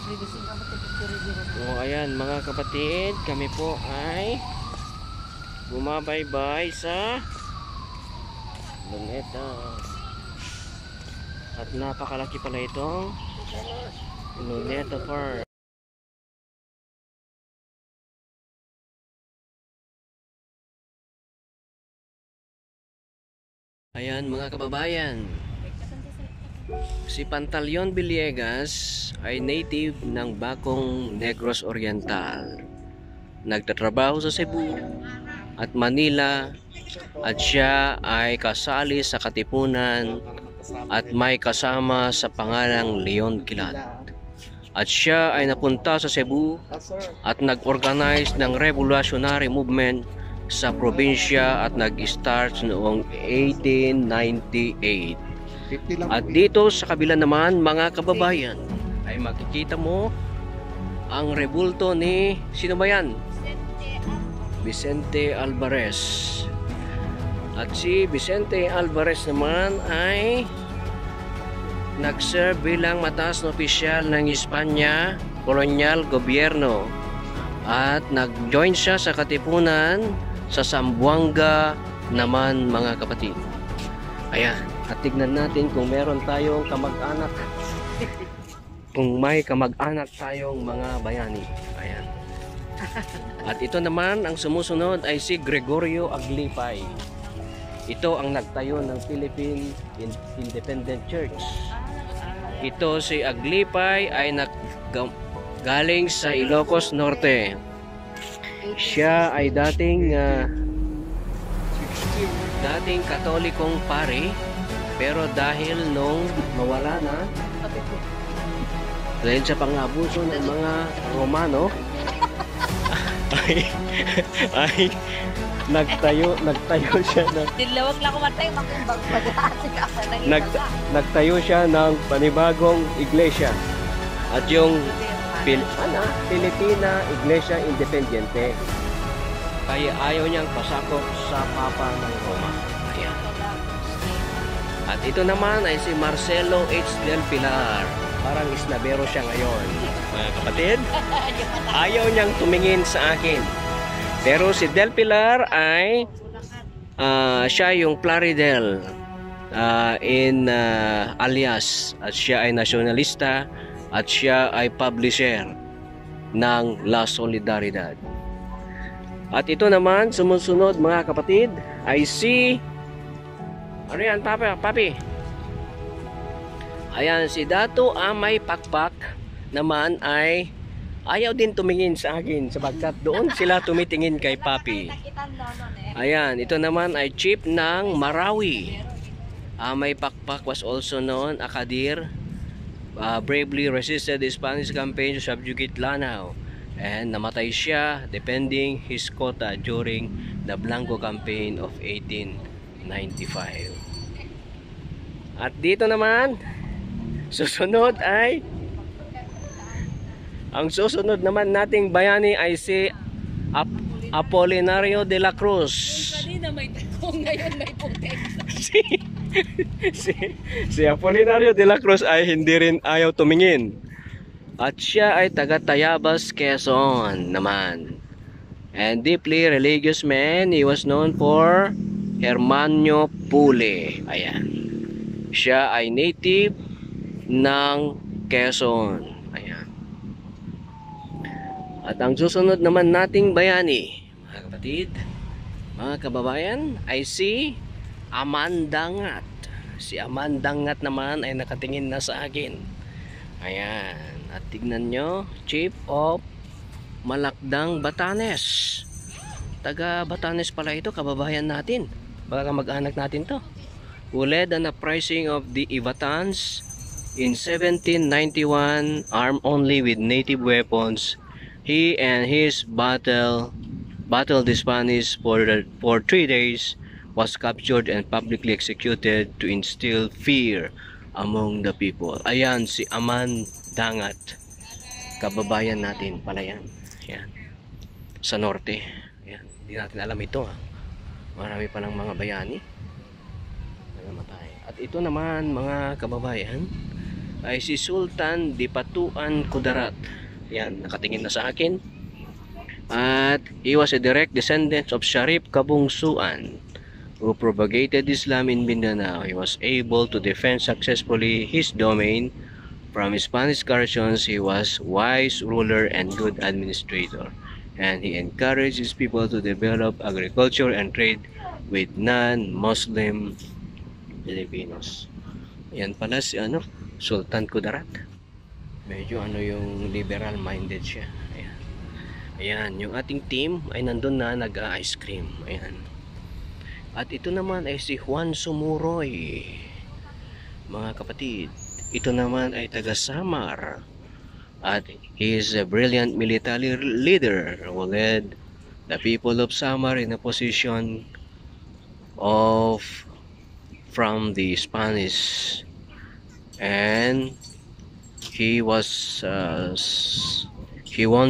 So ayan mga kapatid, kami po ay bumabaybay sa Luneta. At napakalaki pala itong Luneta Park. Ayan mga kababayan, si Pantaleon Villegas ay native ng Bacong Negros Oriental. Nagtatrabaho sa Cebu at Manila at siya ay kasali sa Katipunan at may kasama sa pangalang Leon Kilat. At siya ay napunta sa Cebu at nag-organize ng revolutionary movement sa probinsya at nag-start noong 1898. At dito sa kabila naman mga kababayan ay makikita mo ang rebulto ni sino ba yan? Vicente Alvarez. At si Vicente Alvarez naman ay nag-serve bilang mataas na opisyal ng Espanya kolonyal gobyerno at nag-join siya sa Katipunan sa Zamboanga naman mga kapatid. Ayan, at tignan natin kung meron tayong kamag-anak. Kung may kamag-anak tayong mga bayani. Ayan. At ito naman ang sumusunod ay si Gregorio Aglipay. Ito ang nagtayo ng Philippine Independent Church. Ito si Aglipay ay galing sa Ilocos Norte. Siya ay dating katolikong pari, pero dahil nung mawala na dahil sa pang-abuso ng mga Romano ay nagtayo siya ng nagtayo siya ng panibagong iglesia at yung Filipina Iglesia Independiente. Kaya ayaw niyang pasakop sa Papa ng Roma. Ayan. At ito naman ay si Marcelo H. Del Pilar. Parang isnabero siya ngayon. Mga kapatid, ayaw niyang tumingin sa akin. Pero si Del Pilar ay siya yung Plaridel alias. At siya ay nasyonalista at siya ay publisher ng La Solidaridad. At ito naman sumusunod mga kapatid ay si ano yan papi? Ayan, si Dato Amay Pakpak naman ay ayaw din tumingin sa akin sapagkat doon sila tumitingin kay papi. Ayan, ito naman ay chief ng Marawi. Amay Pakpak was also known Akadir. Bravely resisted the Spanish campaign to subjugate Lanao and namatay siya defending his quota during the Blanco campaign of 1895. At dito naman susunod ay ang susunod naman nating bayani ay si Apolinario de la Cruz. Kanina may takong, ngayon may putek. Si Apolinario de la Cruz ay hindi rin ayaw tumingin. At siya ay taga Tayabas, Quezon naman. And deeply religious man, he was known for Hermanio Pule. Ayan. Siya ay native ng Quezon. Ayan. At ang susunod naman nating bayani, mga kapatid, mga kababayan, ay si Amandangat. Si Amandangat naman ay nakatingin na sa akin. Ayan. At tignan nyo, Chief of Malakdang, Batanes. Taga Batanes pala ito, kababayan natin. Baka mag-anak natin to. Who led an uprising of the Ivatans in 1791, armed only with native weapons. He and his battled the Spanish for 3 days, was captured and publicly executed to instill fear among the people. Ayan si Amandangat, kababayan natin pala yan. Ayan. Sa norte. Ayan. Hindi natin alam ito ha. Marami palang mga bayani na namatay. At ito naman mga kababayan ay si Sultan Dipatuan Kudarat. Yan, nakatingin na sa akin. At he was a direct descendant of Sharif Kabungsuan, who propagated Islam in Mindanao. He was able to defend successfully his domain from Spanish incursions. He was wise ruler and good administrator, and he encouraged his people to develop agriculture and trade with non-Muslim Filipinos. Yan pala si Sultan Kudarat. Medyo yung liberal minded siya. Ayan. Ayan, yung ating team ay nandun na nag-ice cream. Ayan. At ito naman ay si Juan Sumuroy. Mga kapatid, ito naman ay taga Samar. At he is a brilliant military leader who led the people of Samar in a position of from the Spanish, and he won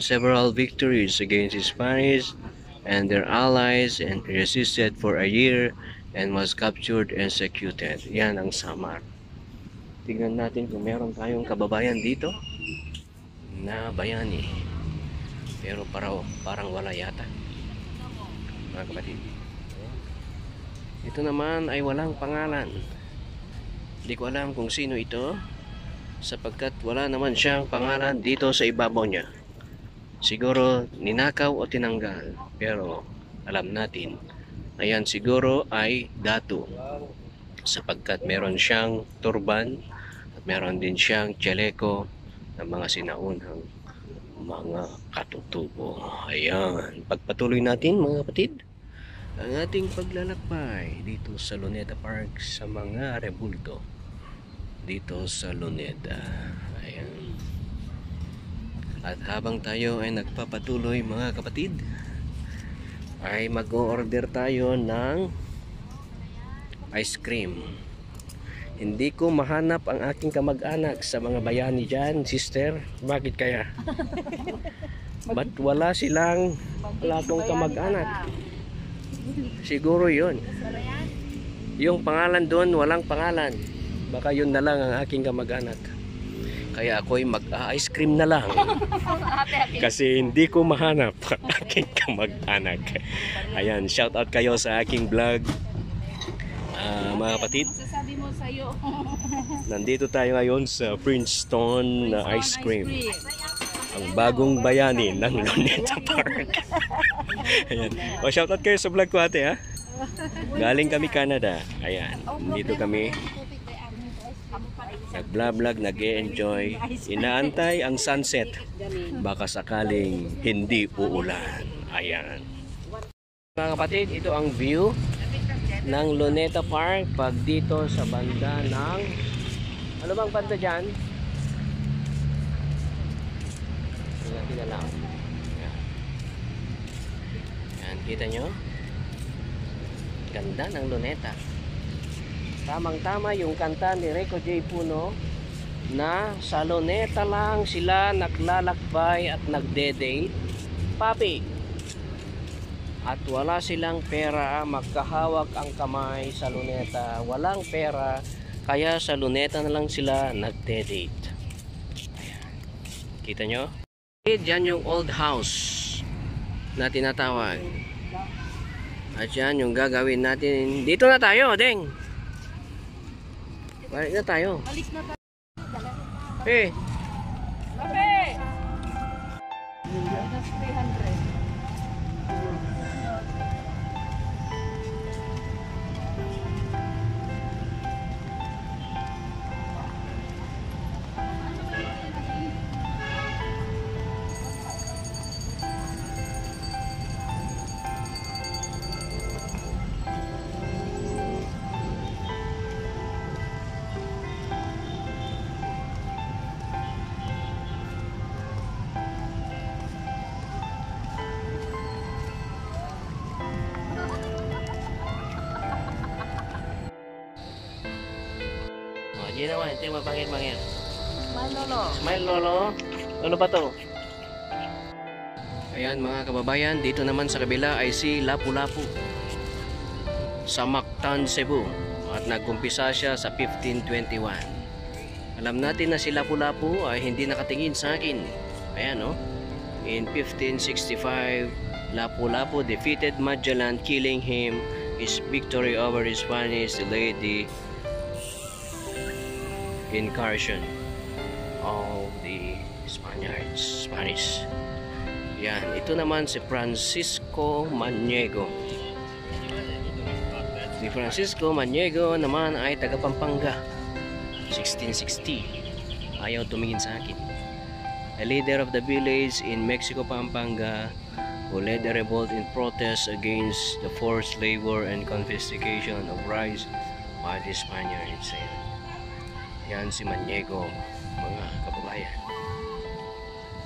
several victories against the Spanish and their allies, and resisted for a year and was captured and executed. Yan ang Samar. Tingnan natin kung meron tayong kababayan dito na bayani, pero parang wala yata, mga kapatid. Ito naman ay walang pangalan. Hindi ko alam kung sino ito, sapagkat wala naman siyang pangalan dito sa ibabaw niya. Siguro ninakaw o tinanggal, pero alam natin na yan siguro ay datu, sapagkat meron siyang turban at meron din siyang chaleko ng mga sinaunang mga katutubo. Ayan, pagpatuloy natin mga kapatid ang ating paglalakbay dito sa Luneta Park sa mga rebulto dito sa Luneta. Ayan. At habang tayo ay nagpapatuloy mga kapatid, ay mag-order tayo ng ice cream. Hindi ko mahanap ang aking kamag-anak sa mga bayani dyan, sister. Bakit kaya? Ba't wala tong kamag-anak? Siguro yun. Yung pangalan doon, walang pangalan. Baka yun na lang ang aking kamag-anak. Kaya ako'y mag-ice cream na lang. Kasi hindi ko mahanap ang aking kamag-anak. Ayan, shout out kayo sa aking vlog. Mga kapatid, nandito tayo ngayon sa Princeton na ice cream. Ang bagong bayani ng Luneta Park. Ayan. O, shoutout kayo sa vlog ko ate ha. Galing kami Canada. Ayan. Dito kami nag-vlog, nag-e-enjoy. Inaantay ang sunset. Baka sakaling hindi uulan. Ayan. Mga kapatid, ito ang view ng Luneta Park pag dito sa banda ng ano bang banda dyan? Natin na lang. Yan, kita nyo? Ganda ng Luneta. Tamang-tama yung kanta ni Rico J. Puno na sa Luneta lang sila naglalakbay at nagde-date, papi. At wala silang pera, magkahawak ang kamay sa Luneta. Walang pera, kaya sa Luneta na lang sila nagde-date. Kita nyo? Diyan yung old house na tinatawag. At yan yung gagawin natin. Dito na tayo, Deng. Balik na tayo. Balik na tayo. Eh. Kape! Minus 300. Hindi naman, ito yung mapangit-mangit. Smile lolo. Smile lolo. Ano pa to? Ayan mga kababayan, dito naman sa kabila ay si Lapu-Lapu sa Mactan, Cebu. At nagkumpisa siya sa 1521. Alam natin na si Lapu-Lapu ay hindi nakatingin sa akin. Ayan, no? In 1565, Lapu-Lapu defeated Magellan, killing him. His victory over the Spanish delayed the incursion of the Spanish. Yan, ito naman si Francisco Maniego. Si Francisco Maniego naman ay taga Pampanga. 1660. Ayaw tumingin sa akin. A leader of the village in Mexico, Pampanga, who led a revolt in protest against the forced labor and confiscation of rice by the Spaniards. Yan si Maniego, mga kababayan.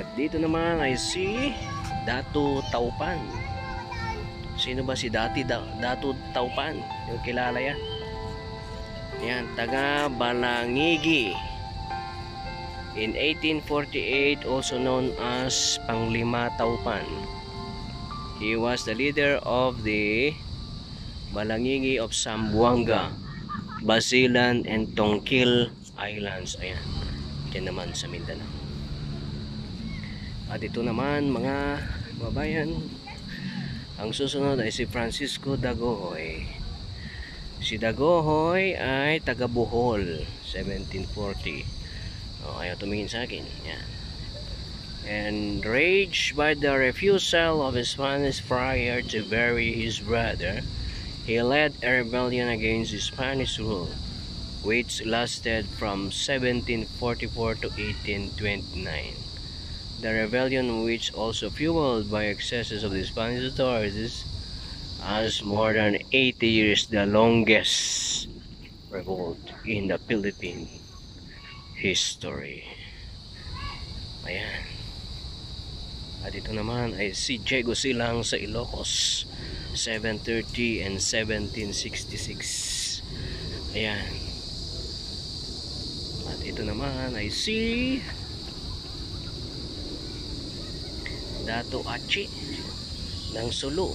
At dito naman ay si Datu Taupan. Sino ba si Datu Taupan? Yung kilala yan? Yan, taga Balangigi. In 1848, also known as Panglima Taupan. He was the leader of the Balangigi of Zamboanga, Basilan, and Tongkil Islands. Ayan, yan naman sa Mindanao. At ito naman mga kababayan, ang susunod ay si Francisco Dagohoy. Si Dagohoy ay taga Bohol, 1740. Ayaw tumingin sa akin. Yan. Enraged by the refusal of his Spanish friar to bury his brother, he led a rebellion against the Spanish rule, which lasted from 1744 to 1829. The rebellion, which also fueled by excesses of the Spanish authorities, has more than 80 years, the longest revolt in the Philippine history. Ayan. At ito naman ay si Diego Silang sa Ilocos, 730 and 1766. Ayan. At ito naman ay si Dato Achi ng Sulu.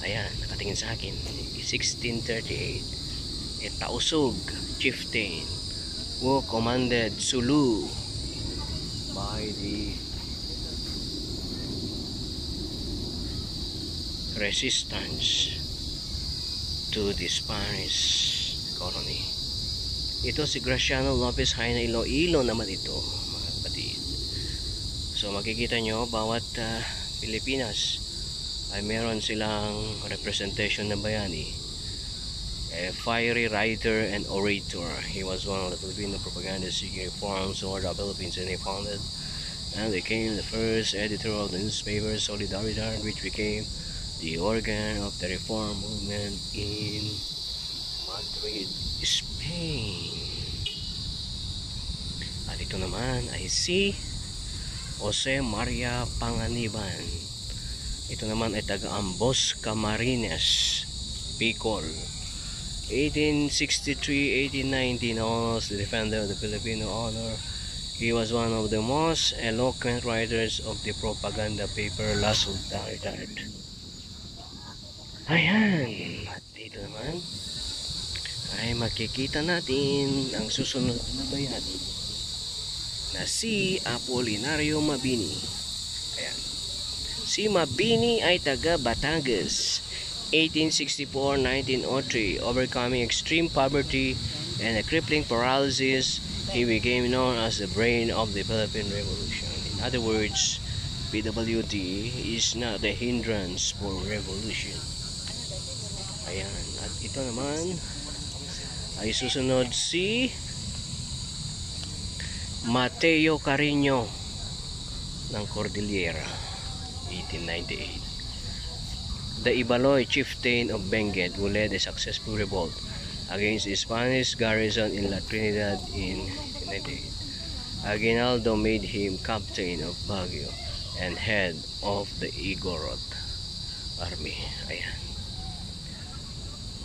Ayan, nakatingin sa akin. 1638. Tausug chieftain who commanded Sulu by the resistance to the Spanish colony. Ito si Graciano Lopez Haina Iloilo naman ito, mga kapatid. So makikita nyo bawat Pilipinas ay meron silang representation na bayani. A fiery writer and orator, he was one of the Filipino propaganda seeking reforms toward the Philippines, and he founded and became the first editor of the newspaper Solidaridad, which became the organ of the reform movement in Madrid, Spain. At ito naman ay si Jose Maria Panganiban. Ito naman ay taga Ambos Camarines, Bicol. 1863-1819, almost the defender of the Filipino honor. He was one of the most eloquent writers of the propaganda paper La Solidaridad. Ayan, at dito naman ay makikita natin ang susunod na bayani na si Apolinario Mabini. Ayan. Si Mabini ay taga Batangas, 1864-1903. Overcoming extreme poverty and a crippling paralysis, he became known as the brain of the Philippine Revolution. In other words, PWD is not a hindrance for revolution. Ayan, at ito naman ay susunod si Mateo Carino ng Cordillera, 1898. The Ibaloy chieftain of Benguet, who led a successful revolt against the Spanish garrison in La Trinidad in 1898. Aguinaldo made him captain of Baguio and head of the Igorot army. Ayan.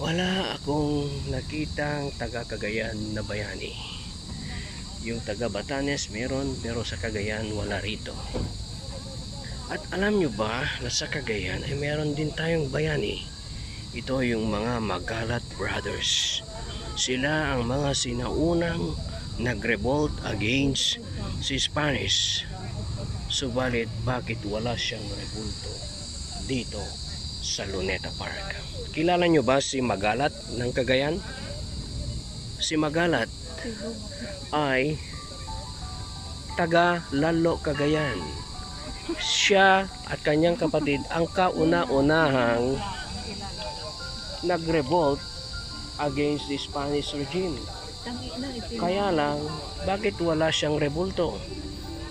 Wala akong nakitang taga Cagayan na bayani. Yung taga Batanes meron, pero sa Cagayan wala rito. At alam nyo ba na sa Cagayan ay meron din tayong bayani. Ito yung mga Magalat Brothers. Sila ang mga sinaunang nag-revolt against si Spanish. Subalit bakit wala siyang rebulto dito sa Luneta Park? Kilala nyo ba si Magalat ng Cagayan? Si Magalat ay taga Lalo, Cagayan. Siya at kanyang kapatid ang kauna-unahang nag-revolt against the Spanish regime. Kaya lang, bakit wala siyang rebulto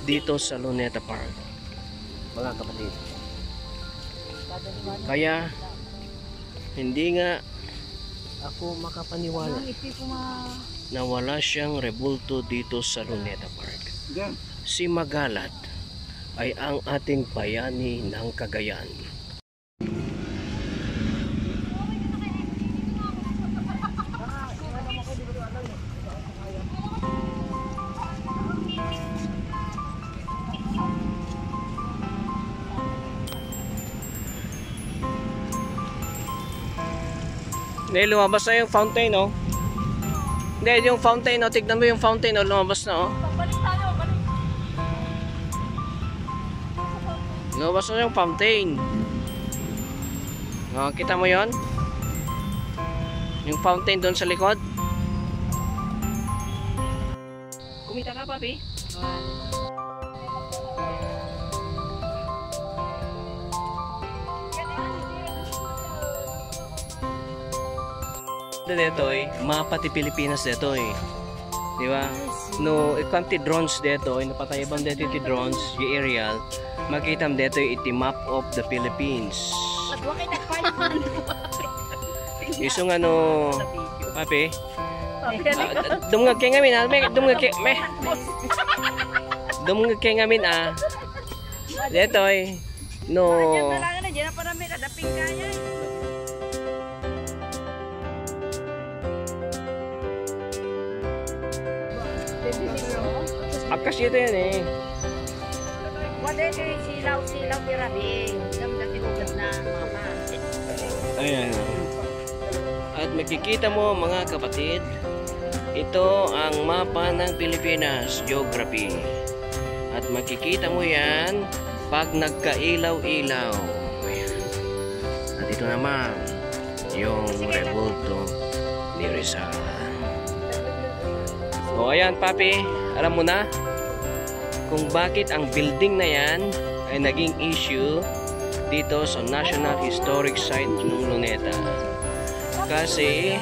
dito sa Luneta Park, mga kapatid? Kaya hindi nga ako makapaniwala na wala siyang rebulto dito sa Luneta Park. Si Magalat ay ang ating bayani ng Cagayan. Hindi, lumabas na yung fountain, oh. Hindi, yung fountain, oh. Tignan mo yung fountain, oh. Lumabas na, oh. Balik tayo, balik. Lumabas na yung fountain. Oh, kita mo yon? Yung fountain doon sa likod. Kumita ka, papi? Dito mapa ti Pilipinas dito di ba? No ikanti drones dito napatay bang dito ti drones yung aerial makita mo dito iti map of the Philippines. Iso nga no papi dumngag kay ngamin dumngag kay ngamin dito no akas ito yan eh. Wala yung silaw-silaw kirabi. Damdag iugat na mama. Ayan. At makikita mo mga kapatid, ito ang mapa ng Pilipinas, geography. At makikita mo yan pag nagkailaw-ilaw. Ayan. At ito naman yung rebulto ni Rizal. O ayan papi, alam mo na kung bakit ang building na yan ay naging issue dito sa National Historic Site ng Luneta. Kasi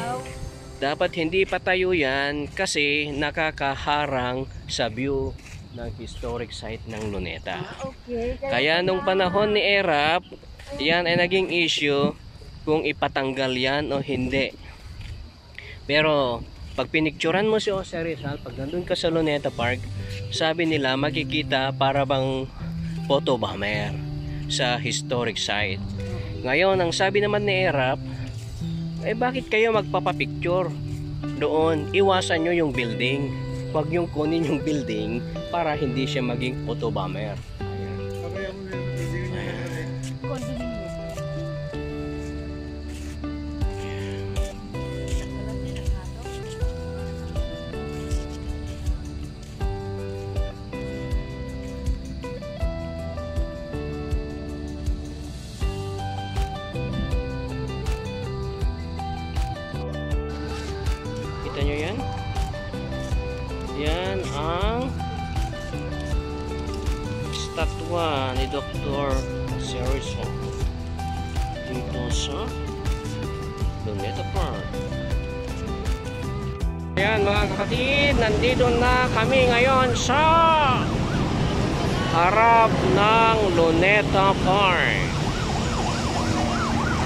dapat hindi patayo yan kasi nakakaharang sa view ng historic site ng Luneta. Kaya nung panahon ni Erap, yan ay naging issue kung ipatanggal yan o hindi. Pero pag pinicturan mo si Jose Rizal, pag nandun ka sa Luneta Park, sabi nila makikita para bang photo bomber sa historic site. Ngayon, ang sabi naman ni Erap, bakit kayo magpapapicture doon? Iwasan nyo yung building. Huwag yung kunin yung building para hindi siya maging photo bomber. Kita nyo yan? Yan ang statwa ni Dr. Rizal dito sa Luneta Park. Ayan mga kapatid, nandito na kami ngayon sa harap ng Luneta Park.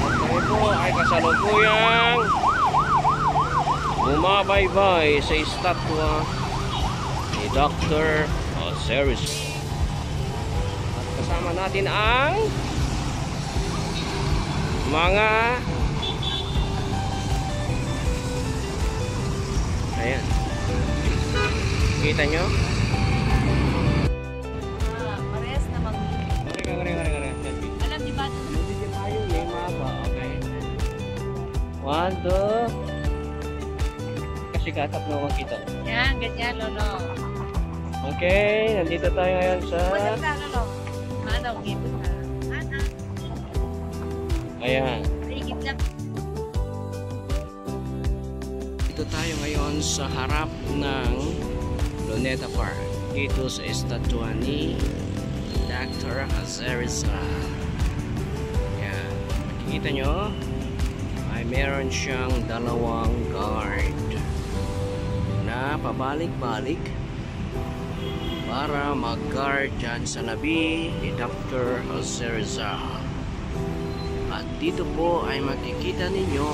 At ito ay kasalukuyang bumabaybay sa estatwa ni Dr. Rizal. At kasama natin ang mga ayan, kita nyo? Pares na mag... Alam di ba? Bibigyan tayo yung mapa, okay? 1, 2 kasi katap na makita. Yan, ganyan, lolo. Okay, nandito tayo ngayon sa... Wala ka, lolo. Ano, gito ka. Ano? Ayan. Rigid lang. Dito tayo ngayon sa harap ng Luneta Park. Dito sa estatwa ni Dr. Azariza. Ayan. Makikita nyo, ay meron siyang dalawang guard na pabalik-balik para mag-guard dyan sa labi ni Dr. Azariza. At dito po ay makikita ninyo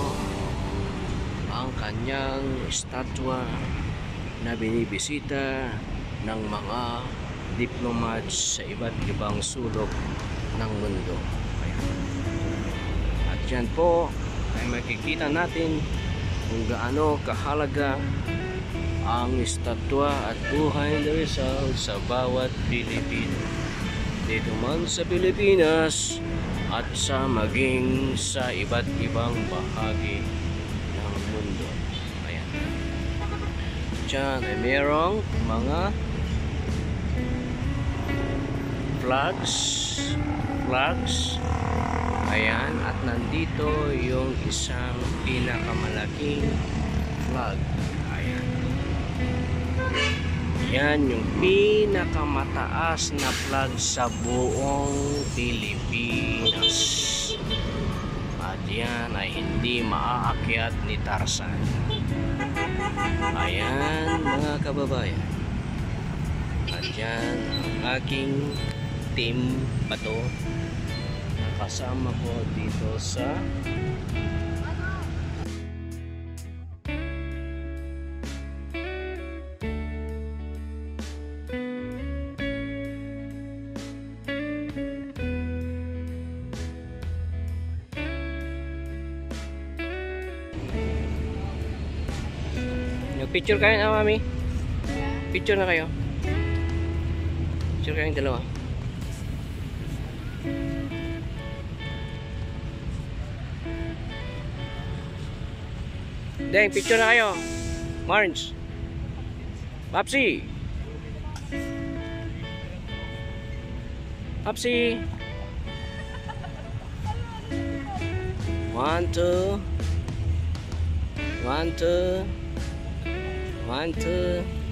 ang kanyang estatwa na binibisita ng mga diplomats sa iba't ibang sulok ng mundo. Ayan. At dyan po ay makikita natin kung gaano kahalaga ang estatwa at buhay ni Rizal sa bawat Pilipino. Dito man sa Pilipinas at sa maging sa iba't ibang bahagi ng mundo. Ayan. Diyan ay merong mga flags. Ayan, at nandito yung isang pinakamalaking flag. Ayan. Yan yung pinakamataas na flag sa buong Pilipinas. At yan ay hindi maaakyat ni Tarzan. Ayan mga kababayan. At yan ang aking team bato na kasama ko dito sa picture kayo na mami. Picture na kayo. Picture kayong dalawa. Deng, picture na kayo. Marge. Papsi. Papsi. 1, 2. 1, 2. 1, 2.